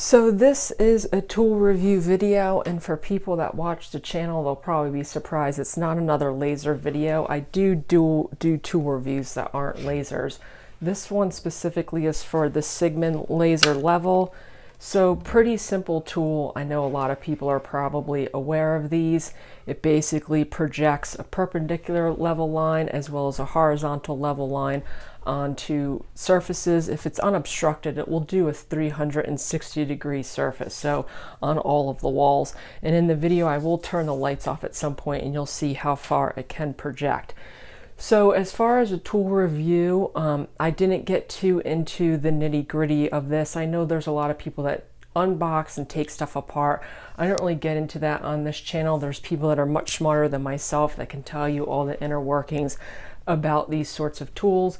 So this is a tool review video, and for people that watch the channel, they'll probably be surprised it's not another laser video. I do tool reviews that aren't lasers. This one specifically is for the Cigman laser level. So pretty simple tool. I know a lot of people are probably aware of these. It basically projects a perpendicular level line as well as a horizontal level line onto surfaces. If it's unobstructed, it will do a 360-degree surface, so on all of the walls. And in the video, I will turn the lights off at some point and you'll see how far it can project. So as far as a tool review, I didn't get too into the nitty-gritty of this. I know there's a lot of people that unbox and take stuff apart. I don't really get into that on this channel. There's people that are much smarter than myself that can tell you all the inner workings about these sorts of tools.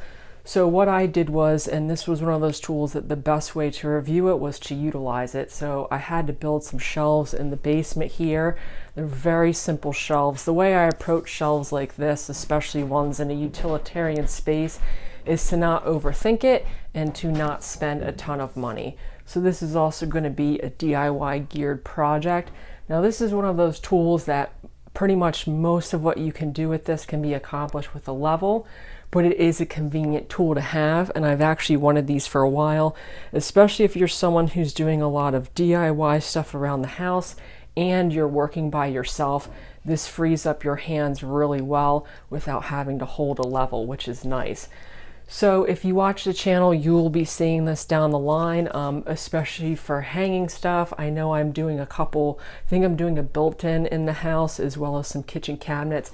So what I did was, and this was one of those tools that the best way to review it was to utilize it. So I had to build some shelves in the basement here. They're very simple shelves. The way I approach shelves like this, especially ones in a utilitarian space, is to not overthink it and to not spend a ton of money. So this is also going to be a DIY geared project. Now this is one of those tools that pretty much most of what you can do with this can be accomplished with a level, but it is a convenient tool to have, and I've actually wanted these for a while, especially if you're someone who's doing a lot of DIY stuff around the house and you're working by yourself. This frees up your hands really well without having to hold a level, which is nice. So if you watch the channel, you will be seeing this down the line, especially for hanging stuff. I know I'm doing a couple, I think I'm doing a built-in in the house as well as some kitchen cabinets.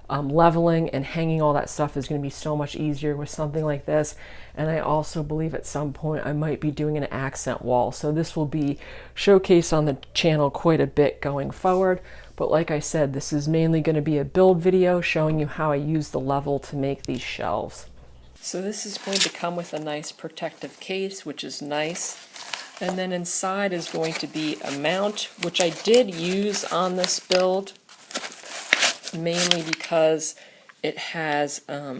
Leveling and hanging all that stuff is going to be so much easier with something like this. And I also believe at some point I might be doing an accent wall. So this will be showcased on the channel quite a bit going forward. But like I said, this is mainly going to be a build video showing you how I use the level to make these shelves. So this is going to come with a nice protective case, which is nice. And then inside is going to be a mount, which I did use on this build, mainly because it has a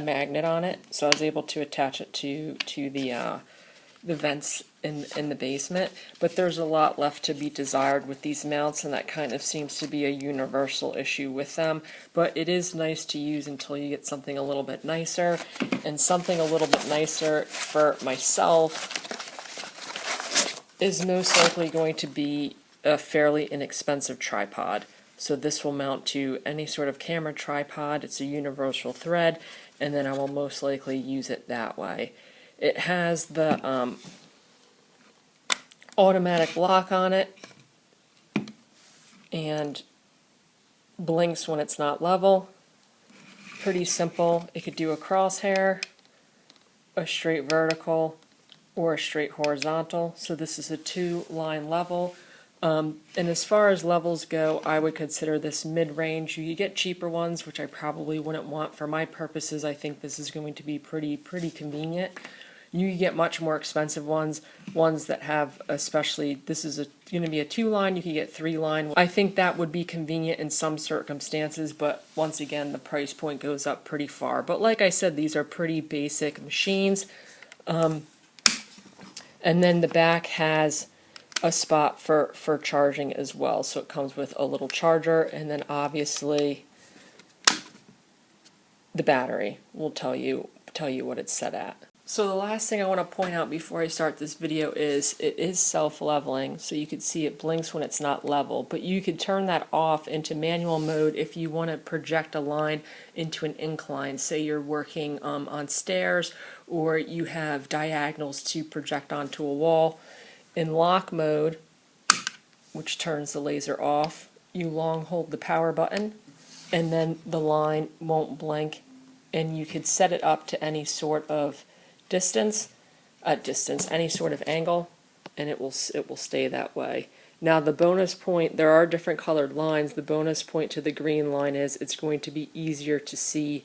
magnet on it, so I was able to attach it to the vents in the basement. But there's a lot left to be desired with these mounts, and that kind of seems to be a universal issue with them. But it is nice to use until you get something a little bit nicer, and something a little bit nicer for myself is most likely going to be a fairly inexpensive tripod. So this will mount to any sort of camera tripod. It's a universal thread, and then I will most likely use it that way. It has the automatic lock on it and blinks when it's not level. Pretty simple. It could do a crosshair, a straight vertical, or a straight horizontal. So this is a 2-line level. And as far as levels go, I would consider this mid-range. You get cheaper ones, which I probably wouldn't want for my purposes. I think this is going to be pretty convenient. You get much more expensive ones that have, especially, this is going to be a 2-line, you can get 3-line. I think that would be convenient in some circumstances, but once again, the price point goes up pretty far. But like I said, these are pretty basic machines. And then the back has a spot for charging as well, so it comes with a little charger, and then obviously the battery will tell you what it's set at. So the last thing I want to point out before I start this video is it is self-leveling, so you can see it blinks when it's not level, but you could turn that off into manual mode if you want to project a line into an incline. Say you're working on stairs, or you have diagonals to project onto a wall. In lock mode, which turns the laser off, you long hold the power button, and then the line won't blink, and you could set it up to any sort of any sort of angle, and it will stay that way. Now the bonus point, there are different colored lines. The bonus point to the green line is it's going to be easier to see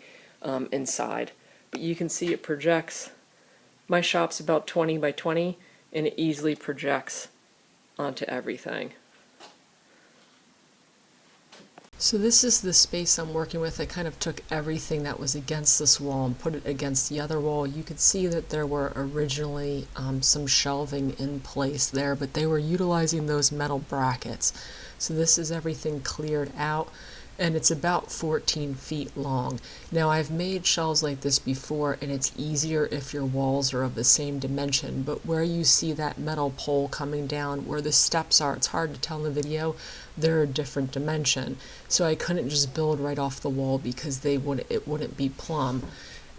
inside. But you can see it projects. My shop's about 20 by 20, and it easily projects onto everything. So this is the space I'm working with. I kind of took everything that was against this wall and put it against the other wall. You could see that there were originally some shelving in place there, but they were utilizing those metal brackets. So this is everything cleared out, and it's about 14 feet long. Now I've made shelves like this before, and it's easier if your walls are of the same dimension, but where you see that metal pole coming down, where the steps are, it's hard to tell in the video, they're a different dimension. So I couldn't just build right off the wall because it wouldn't be plumb.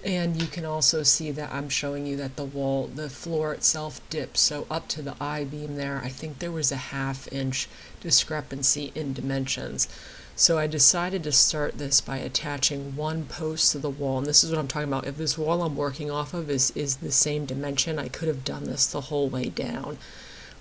And you can also see that I'm showing you that the floor itself dips, so up to the I-beam there, I think there was a 1/2 inch discrepancy in dimensions. So I decided to start this by attaching one post to the wall, and this is what I'm talking about. If this wall I'm working off of is the same dimension, I could have done this the whole way down.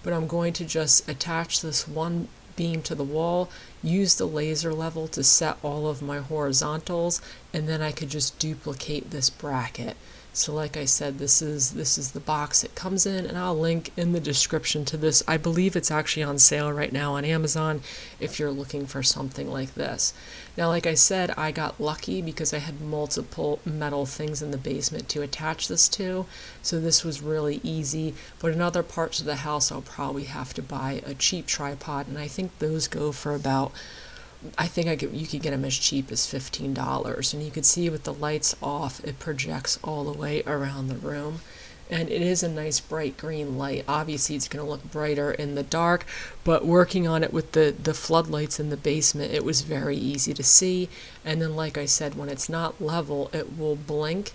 But I'm going to just attach this one beam to the wall, use the laser level to set all of my horizontals, and then I could just duplicate this bracket. So like I said, this is the box it comes in, and I'll link in the description to this. I believe it's actually on sale right now on Amazon if you're looking for something like this. Now, like I said, I got lucky because I had multiple metal things in the basement to attach this to, so this was really easy. But in other parts of the house, I'll probably have to buy a cheap tripod, and I think those go for about, you could get them as cheap as $15, and you can see with the lights off, it projects all the way around the room, and it is a nice bright green light. Obviously, it's going to look brighter in the dark, but working on it with the floodlights in the basement, it was very easy to see. And then, like I said, when it's not level, it will blink,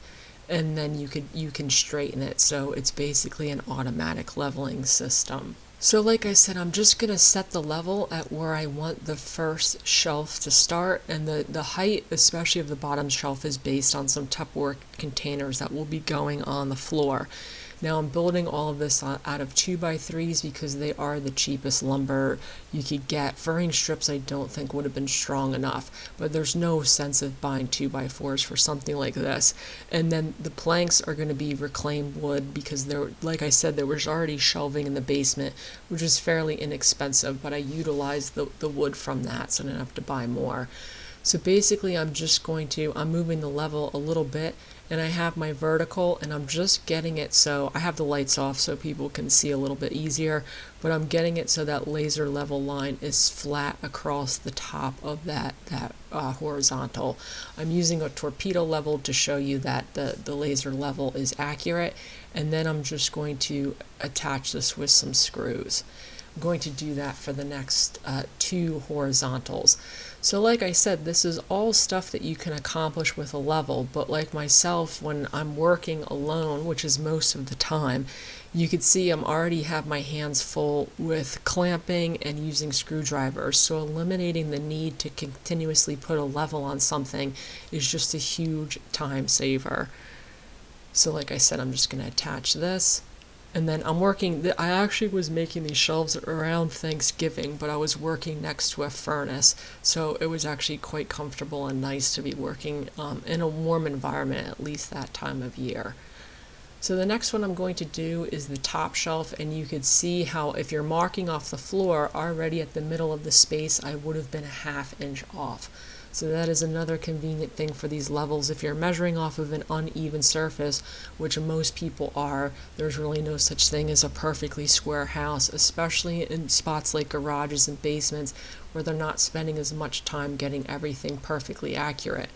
and then you can straighten it. So it's basically an automatic leveling system. So like I said, I'm just going to set the level at where I want the first shelf to start, and the height, especially of the bottom shelf, is based on some Tupperware containers that will be going on the floor. Now I'm building all of this out of 2x3s because they are the cheapest lumber you could get. Furring strips I don't think would have been strong enough, but there's no sense of buying 2x4s for something like this. And then the planks are going to be reclaimed wood because like I said, there was already shelving in the basement, which is fairly inexpensive, but I utilized the wood from that, so I didn't have to buy more. So basically I'm moving the level a little bit, and I have my vertical, and I'm just getting it so I have the lights off so people can see a little bit easier, but I'm getting it so that laser level line is flat across the top of that horizontal. I'm using a torpedo level to show you that the laser level is accurate, and then I'm just going to attach this with some screws. I'm going to do that for the next 2 horizontals. So like I said, this is all stuff that you can accomplish with a level, but like myself, when I'm working alone, which is most of the time, you can see I'm already have my hands full with clamping and using screwdrivers, so eliminating the need to continuously put a level on something is just a huge time saver. So like I said, I'm just going to attach this. And then I actually was making these shelves around Thanksgiving, but I was working next to a furnace, so it was actually quite comfortable and nice to be working in a warm environment at least that time of year. So the next one I'm going to do is the top shelf, and you could see how if you're marking off the floor, already at the middle of the space, I would have been a 1/2 inch off. So that is another convenient thing for these levels. If you're measuring off of an uneven surface, which most people are, there's really no such thing as a perfectly square house, especially in spots like garages and basements where they're not spending as much time getting everything perfectly accurate.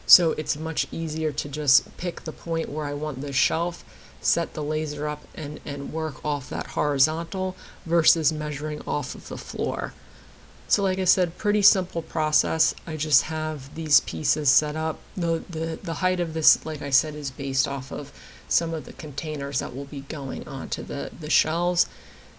So it's much easier to just pick the point where I want the shelf, set the laser up, and work off that horizontal versus measuring off of the floor. So like I said, pretty simple process. I just have these pieces set up. The height of this, like I said, is based off of some of the containers that will be going onto the shelves.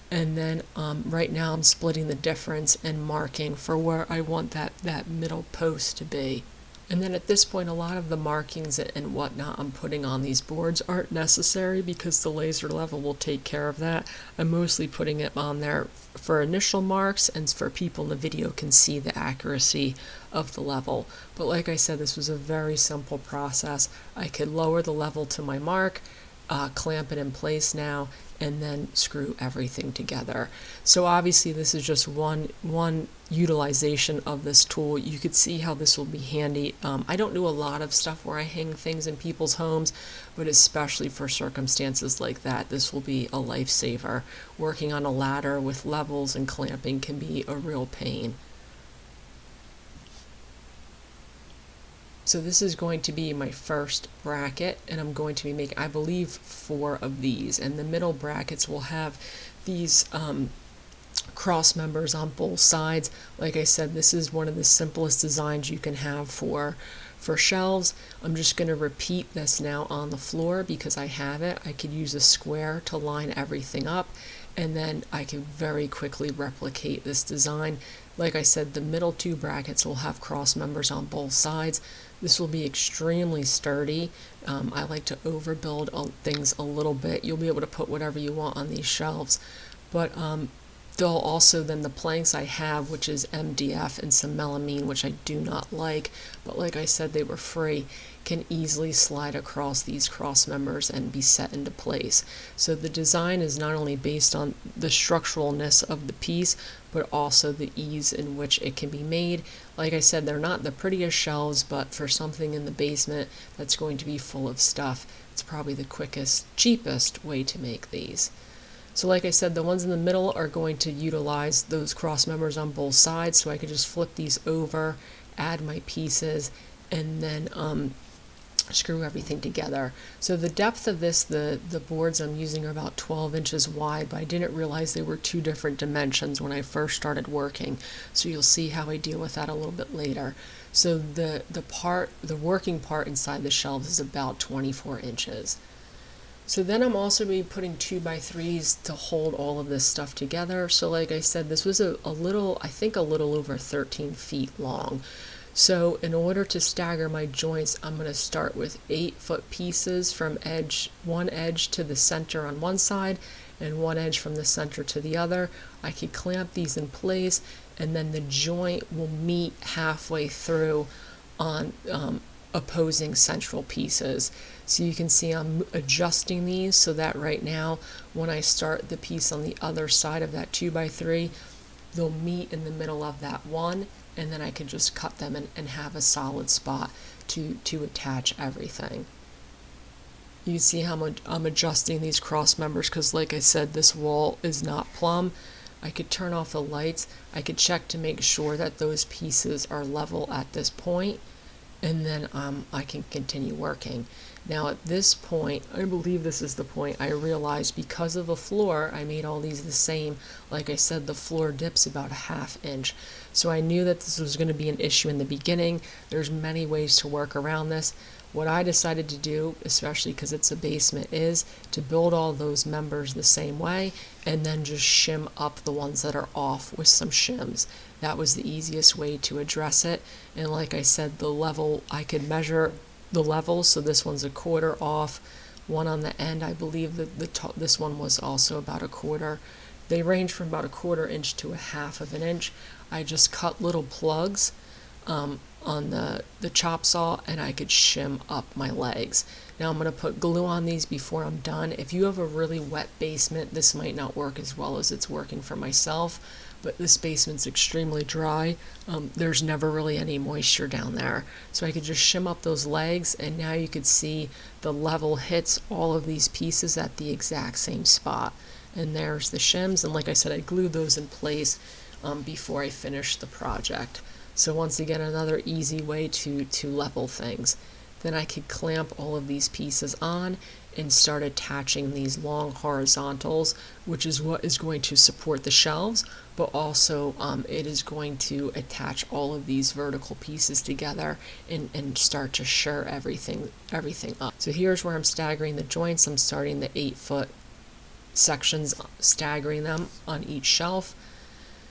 And then right now I'm splitting the difference and marking for where I want that middle post to be. And then at this point, a lot of the markings and whatnot I'm putting on these boards aren't necessary because the laser level will take care of that. I'm mostly putting it on there for initial marks and for people in the video can see the accuracy of the level. But like I said, this was a very simple process. I could lower the level to my mark, clamp it in place now, and then screw everything together. So obviously this is just one utilization of this tool. You could see how this will be handy. I don't do a lot of stuff where I hang things in people's homes, but especially for circumstances like that, this will be a lifesaver. Working on a ladder with levels and clamping can be a real pain. So this is going to be my first bracket, and I'm going to be making, I believe, 4 of these, and the middle brackets will have these cross members on both sides. Like I said, this is one of the simplest designs you can have for shelves. I'm just going to repeat this now on the floor because I have it. I could use a square to line everything up, and then I can very quickly replicate this design. Like I said, the middle 2 brackets will have cross members on both sides. This will be extremely sturdy. I like to overbuild things a little bit. You'll be able to put whatever you want on these shelves, but they'll also, then the planks I have, which is MDF and some melamine, which I do not like, but like I said, they were free, can easily slide across these cross members and be set into place. So the design is not only based on the structuralness of the piece, but also the ease in which it can be made. Like I said, they're not the prettiest shelves, but for something in the basement that's going to be full of stuff, it's probably the quickest, cheapest way to make these. So like I said, the ones in the middle are going to utilize those cross members on both sides, so I could just flip these over, add my pieces, and then screw everything together. So the depth of this, the boards I'm using are about 12 inches wide, but I didn't realize they were 2 different dimensions when I first started working. So you'll see how I deal with that a little bit later. So the working part inside the shelves is about 24 inches. So then I'm also going to be putting 2x3s to hold all of this stuff together. So like I said, this was I think a little over 13 feet long. So in order to stagger my joints, I'm going to start with 8-foot pieces from one edge to the center on one side and one edge from the center to the other. I could clamp these in place, and then the joint will meet halfway through on opposing central pieces. So you can see I'm adjusting these so that right now when I start the piece on the other side of that 2x3, they'll meet in the middle of that one, and then I can just cut them and have a solid spot to attach everything. You see how I'm adjusting these cross members because like I said, this wall is not plumb. I could turn off the lights. I could check to make sure that those pieces are level at this point, and then I can continue working. Now at this point, I believe this is the point, I realized because of the floor, I made all these the same. Like I said, the floor dips about a 1/2 inch. So I knew that this was going to be an issue in the beginning. There's many ways to work around this. What I decided to do, especially because it's a basement, is to build all those members the same way and then just shim up the ones that are off with some shims. That was the easiest way to address it. And like I said, the level, I could measure the levels, so this one's 1/4 off, one on the end, I believe that this one was also about 1/4. They range from about 1/4 inch to 1/2 inch. I just cut little plugs on the chop saw, and I could shim up my legs. Now I'm going to put glue on these before I'm done. If you have a really wet basement, this might not work as well as it's working for myself, but this basement's extremely dry. There's never really any moisture down there. So I could just shim up those legs, and now you could see the level hits all of these pieces at the exact same spot. And there's the shims, and like I said, I glued those in place before I finished the project. So once again, another easy way to level things. Then I could clamp all of these pieces on and start attaching these long horizontals, which is what is going to support the shelves, but also it is going to attach all of these vertical pieces together and start to shore everything up. So here's where I'm staggering the joints. I'm starting the 8-foot sections, staggering them on each shelf.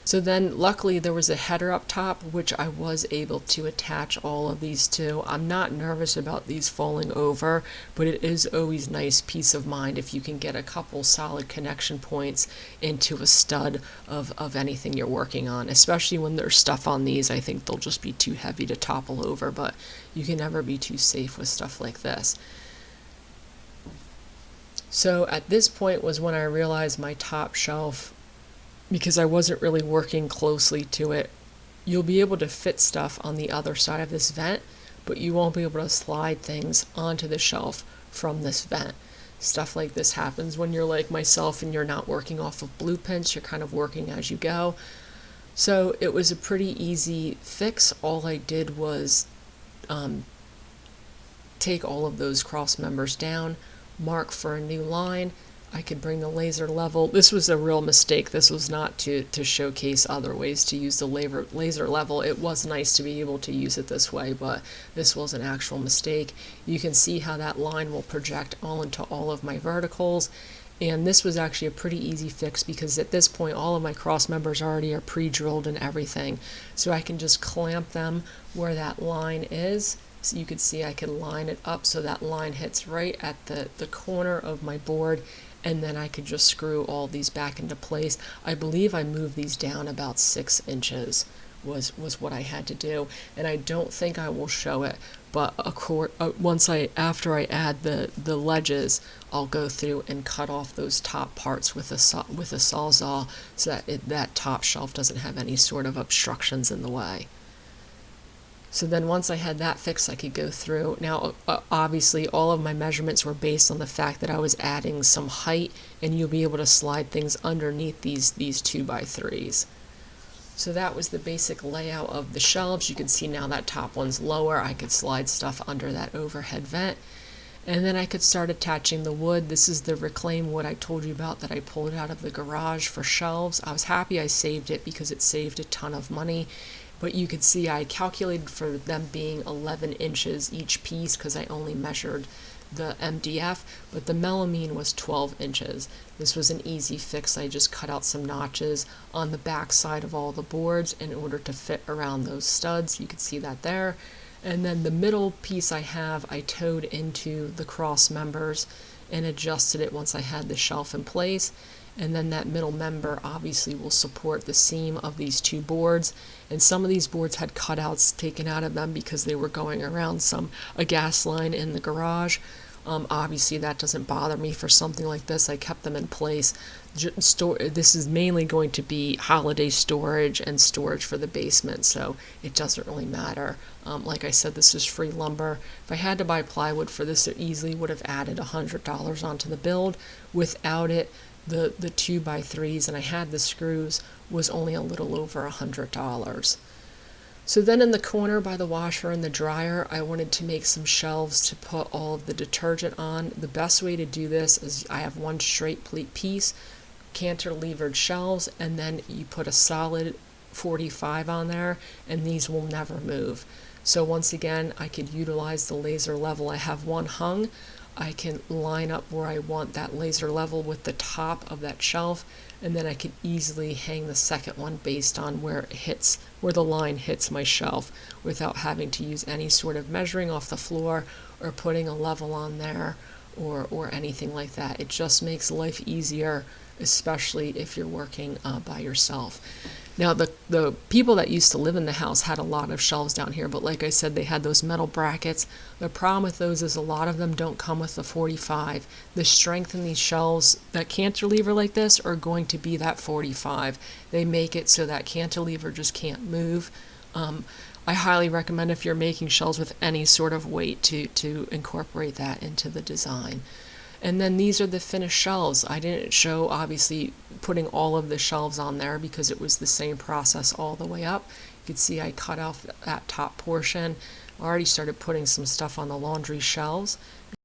So then luckily there was a header up top, which I was able to attach all of these to. I'm not nervous about these falling over, but it is always nice peace of mind if you can get a couple solid connection points into a stud of anything you're working on, especially when there's stuff on these. I think they'll just be too heavy to topple over, but you can never be too safe with stuff like this. So at this point was when I realized my top shelf, because I wasn't really working closely to it, you'll be able to fit stuff on the other side of this vent, but you won't be able to slide things onto the shelf from this vent. Stuff like this happens when you're like myself and you're not working off of blueprints, you're kind of working as you go. So it was a pretty easy fix. All I did was take all of those cross members down, mark for a new line. I could bring the laser level. This was a real mistake. This was not to showcase other ways to use the laser level. It was nice to be able to use it this way, but this was an actual mistake. You can see how that line will project all into all of my verticals. And this was actually a pretty easy fix because at this point all of my cross members already are pre-drilled and everything. So I can just clamp them where that line is. So you can see I can line it up so that line hits right at the corner of my board, and then I could just screw all these back into place. I believe I moved these down about 6 inches was what I had to do, and I don't think I will show it, but after I add the ledges, I'll go through and cut off those top parts with a sawzall so that that top shelf doesn't have any sort of obstructions in the way. So then once I had that fixed, I could go through. Now, obviously, all of my measurements were based on the fact that I was adding some height, and you'll be able to slide things underneath these 2x3s. So that was the basic layout of the shelves. You can see now that top one's lower. I could slide stuff under that overhead vent. And then I could start attaching the wood. This is the reclaimed wood I told you about that I pulled out of the garage for shelves. I was happy I saved it because it saved a ton of money. But you could see I calculated for them being 11 inches each piece because I only measured the MDF, but the melamine was 12 inches. This was an easy fix. I just cut out some notches on the back side of all the boards in order to fit around those studs. You can see that there. And then the middle piece I towed into the cross members and adjusted it once I had the shelf in place. And then that middle member obviously will support the seam of these two boards. And some of these boards had cutouts taken out of them because they were going around a gas line in the garage. Obviously that doesn't bother me for something like this. I kept them in place. This is mainly going to be holiday storage and storage for the basement, so it doesn't really matter. Like I said, this is free lumber. If I had to buy plywood for this, it easily would have added $100 onto the build. Without it, the 2x3s, and I had the screws, was only a little over $100. So then in the corner by the washer and the dryer, I wanted to make some shelves to put all of the detergent on. The best way to do this is I have one straight piece, cantilevered shelves, and then you put a solid 45 on there, and these will never move. So once again, I could utilize the laser level. I have one hung. I can line up where I want that laser level with the top of that shelf, and then I could easily hang the second one based on where the line hits my shelf without having to use any sort of measuring off the floor or putting a level on there or anything like that. It just makes life easier, especially if you're working by yourself. Now, the people that used to live in the house had a lot of shelves down here, but like I said, they had those metal brackets. The problem with those is a lot of them don't come with the 45. The strength in these shelves that cantilever like this are going to be that 45. They make it so that cantilever just can't move. I highly recommend if you're making shelves with any sort of weight to incorporate that into the design. And then these are the finished shelves. I didn't show, obviously, putting all of the shelves on there because it was the same process all the way up. You can see I cut off that top portion. I already started putting some stuff on the laundry shelves.